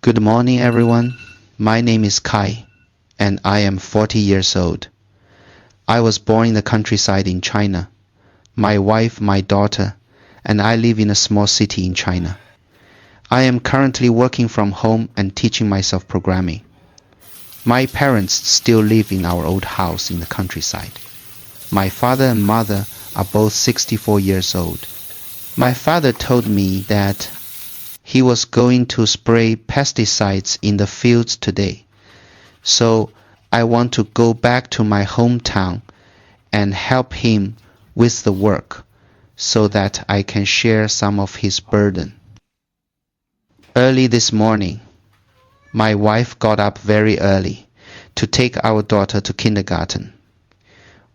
Good morning, everyone. My name is Kai, and I am 40 years old. I was born in the countryside in China. My wife, my daughter, and I live in a small city in China. I am currently working from home and teaching myself programming. My parents still live in our old house in the countryside. My father and mother are both 64 years old. My father told me that he was going to spray pesticides in the fields today. So I want to go back to my hometown and help him with the work so that I can share some of his burden. Early this morning, my wife got up very early to take our daughter to kindergarten.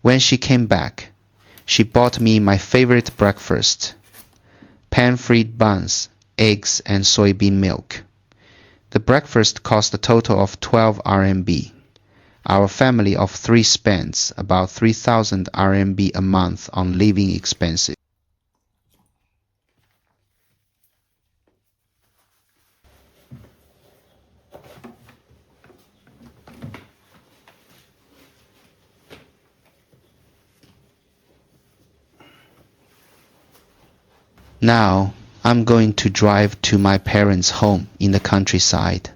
When she came back, she bought me my favorite breakfast, pan-fried buns, eggs and soybean milk. The breakfast cost a total of 12 RMB. Our family of three spends about 3,000 RMB a month on living expenses. Now, I'm going to drive to my parents' home in the countryside.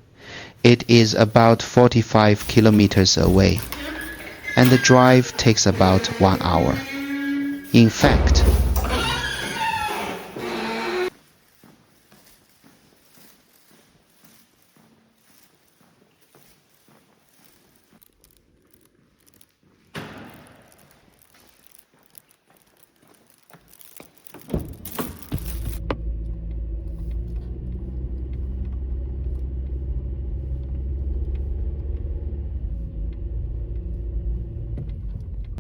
It is about 45 kilometers away, and the drive takes about 1 hour. In fact,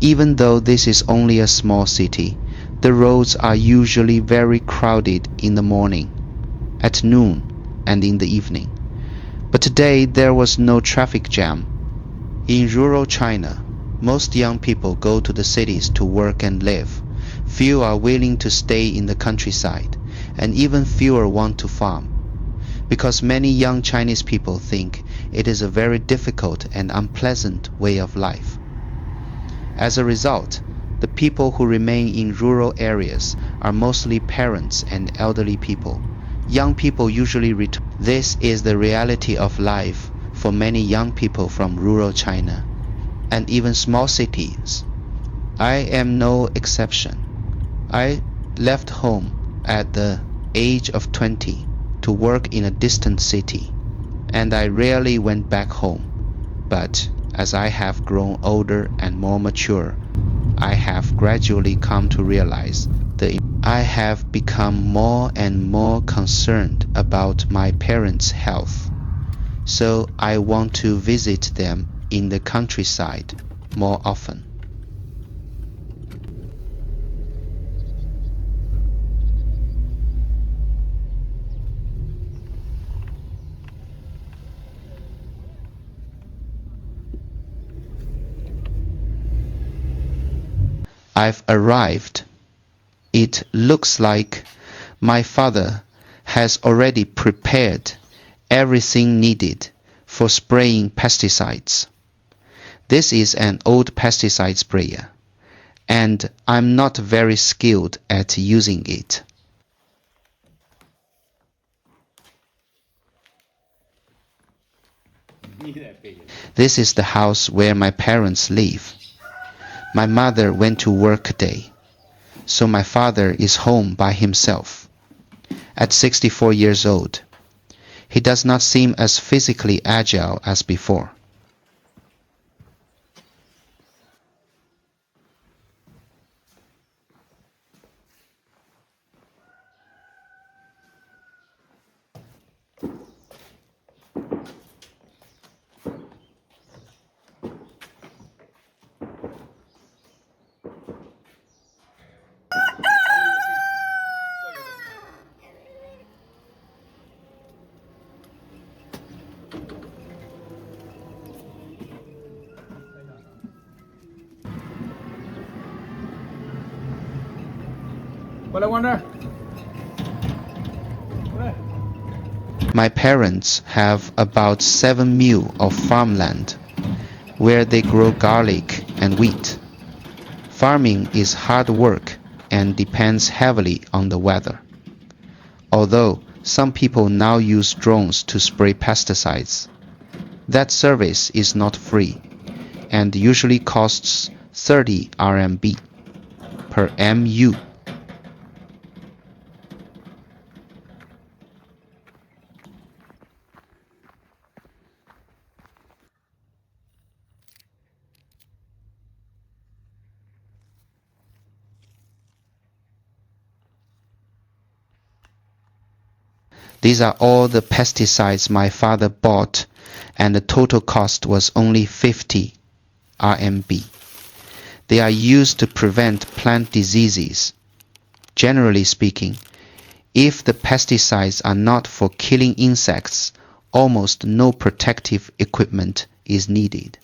even though this is only a small city, the roads are usually very crowded in the morning, at noon, and in the evening. But today there was no traffic jam. In rural China, most young people go to the cities to work and live. Few are willing to stay in the countryside, and even fewer want to farm, because many young Chinese people think it is a very difficult and unpleasant way of life. As a result, the people who remain in rural areas are mostly parents and elderly people. Young people usually return. This is the reality of life for many young people from rural China and even small cities. I am no exception. I left home at the age of 20 to work in a distant city, and I rarely went back home. But as I have grown older and more mature, I have gradually come to realize I have become more and more concerned about my parents' health. So I want to visit them in the countryside more often. I've arrived. It looks like my father has already prepared everything needed for spraying pesticides. This is an old pesticide sprayer, and I'm not very skilled at using it. This is the house where my parents live. My mother went to work today, so my father is home by himself. At 64 years old, he does not seem as physically agile as before. My parents have about 7 mu of farmland where they grow garlic and wheat. Farming is hard work and depends heavily on the weather. Although some people now use drones to spray pesticides, that service is not free and usually costs 30 RMB per MU. These are all the pesticides my father bought, and the total cost was only 50 RMB. They are used to prevent plant diseases. Generally speaking, if the pesticides are not for killing insects, almost no protective equipment is needed.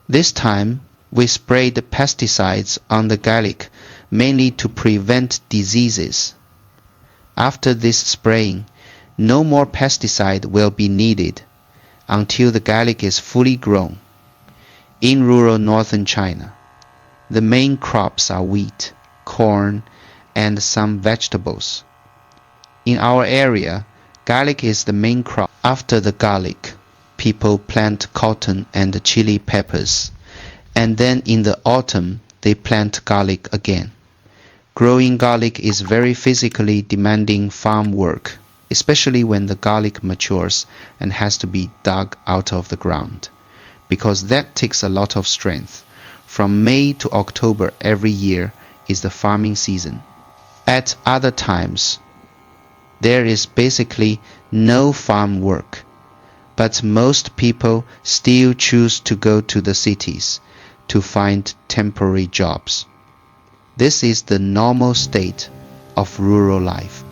This time, we sprayed pesticides on the garlic mainly to prevent diseases. After this spraying, no more pesticide will be needed until the garlic is fully grown. In rural northern China, the main crops are wheat, corn, and some vegetables. In our area, garlic is the main crop. After the garlic, people plant cotton and chili peppers, and then in the autumn they plant garlic again. Growing garlic is very physically demanding farm work, especially when the garlic matures and has to be dug out of the ground, because that takes a lot of strength. From May to October every year is the farming season. At other times, there is basically no farm work, but most people still choose to go to the cities to find temporary jobs. This is the normal state of rural life.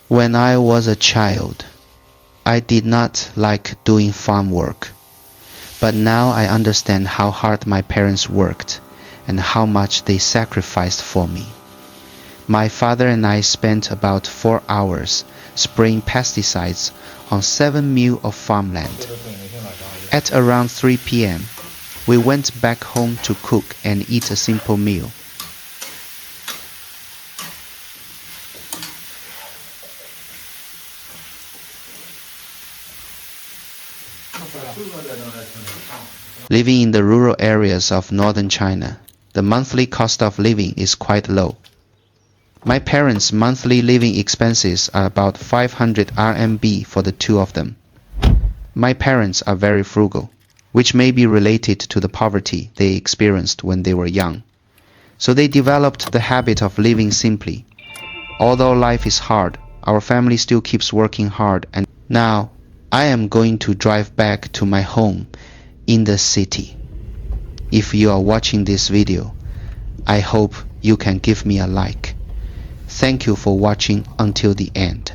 When I was a child, I did not like doing farm work, but now I understand how hard my parents worked and how much they sacrificed for me. My father and I spent about 4 hours spraying pesticides on 7 mil of farmland. At around 3 p.m., we went back home to cook and eat a simple meal. Living in the rural areas of northern China, the monthly cost of living is quite low. My parents' monthly living expenses are about 500 RMB for the two of them. My parents are very frugal, which may be related to the poverty they experienced when they were young. So they developed the habit of living simply. Although life is hard, our family still keeps working hard, and now I am going to drive back to my home in the city. If you are watching this video, I hope you can give me a like. Thank you for watching until the end.